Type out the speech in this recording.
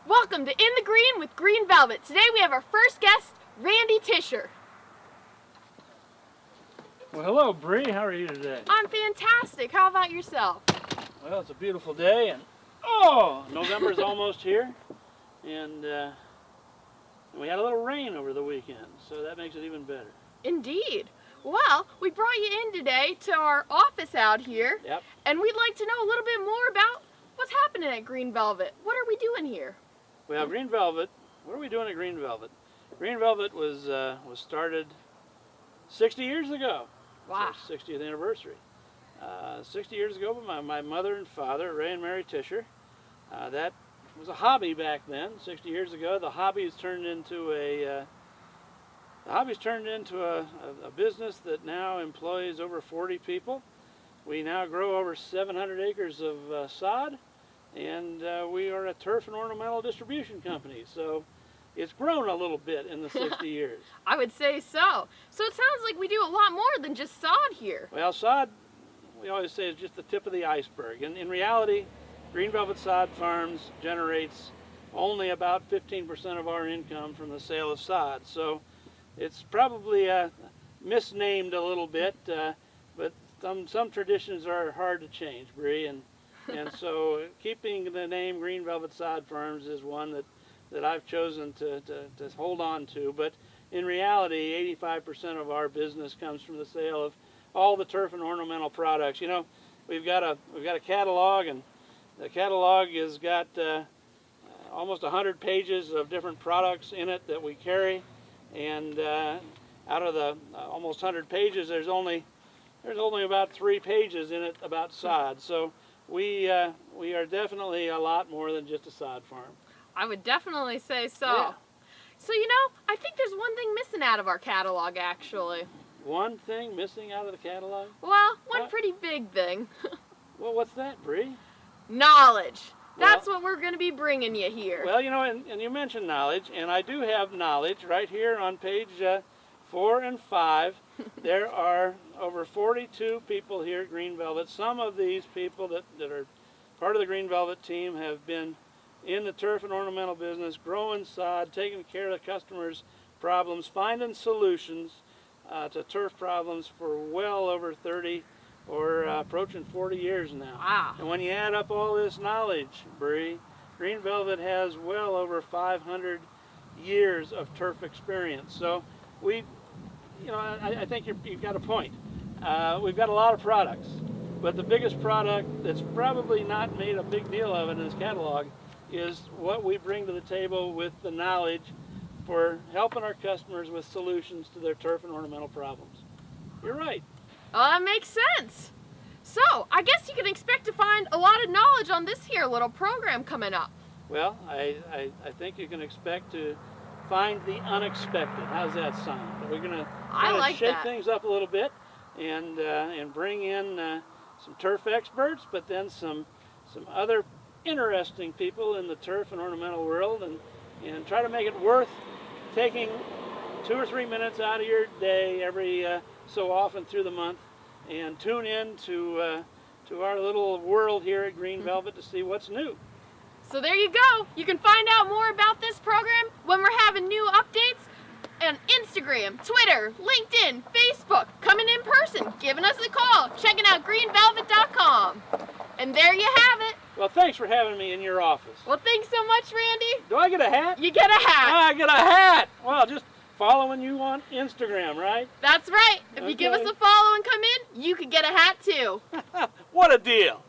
Welcome to In the Green with Green Velvet. Today we have our first guest, Randy Tischer. Well, hello, Bree. How are you today? I'm fantastic. How about yourself? Well, it's a beautiful day, and November's almost here, and we had a little rain over the weekend, so that makes it even better. Indeed. Well, we brought you in today to our office out here, Yep. and we'd like to know a little bit more about what's happening at Green Velvet. What are we doing here? Well, Green Velvet. What are we doing at Green Velvet? Green Velvet was started 60 years ago. Wow. It's our 60th anniversary. 60 years ago by my mother and father, Ray and Mary Tischer. That was a hobby back then. 60 years ago, the hobby's turned into a business that now employs over 40 people. We now grow over 700 acres of sod, and we are a turf and ornamental distribution company. So it's grown a little bit in the 60 years. I would say so. So it sounds like we do a lot more than just sod here. Well, sod, we always say, is just the tip of the iceberg. And in reality, Green Velvet Sod Farms generates only about 15% of our income from the sale of sod. So it's probably misnamed a little bit, but some traditions are hard to change, Bree. And so keeping the name Green Velvet Sod Farms is one that I've chosen to hold on to. But in reality, 85% of our business comes from the sale of all the turf and ornamental products. You know, we've got a catalog, and the catalog has got almost 100 pages of different products in it that we carry. And out of the almost 100 pages, there's only about 3 pages in it about sod. So we are definitely a lot more than just a sod farm. I would definitely say so. Yeah. So, you know, I think there's one thing missing out of our catalog, actually. One thing missing out of the catalog? Well, one What? pretty big thing. Well, what's that, Bree? Knowledge. Well- That's what we're going to be bringing you here. Well, you know, and you mentioned knowledge, and I do have knowledge right here on page 4 and 5. There are over 42 people here at Green Velvet. Some of these people that are part of the Green Velvet team have been in the turf and ornamental business, growing sod, taking care of the customers' problems, finding solutions to turf problems for well over 30 or approaching 40 years now. Wow. And when you add up all this knowledge, Bree, Green Velvet has well over 500 years of turf experience. So I think you've got a point. We've got a lot of products, but the biggest product that's probably not made a big deal of in this catalog is what we bring to the table with the knowledge for helping our customers with solutions to their turf and ornamental problems. You're right. Well, that makes sense. So, I guess you can expect to find a lot of knowledge on this here little program coming up. Well, I think you can expect to find the unexpected. How's that sound? We're going to shake things up a little bit and bring in some turf experts, but then some other interesting people in the turf and ornamental world, and try to make it worth taking 2 or 3 minutes out of your day every so often through the month and tune in to our little world here at Green Velvet to see what's new. So there you go. You can find out more about this program when we're having new updates on Instagram, Twitter, LinkedIn, Facebook, coming in person, giving us a call, checking out greenvelvet.com. And there you have it. Well, thanks for having me in your office. Well, thanks so much, Randy. Do I get a hat? You get a hat. I get a hat. Well, just following you on Instagram, right? That's right. If you give us Okay. a follow and come in, you could get a hat too. What a deal.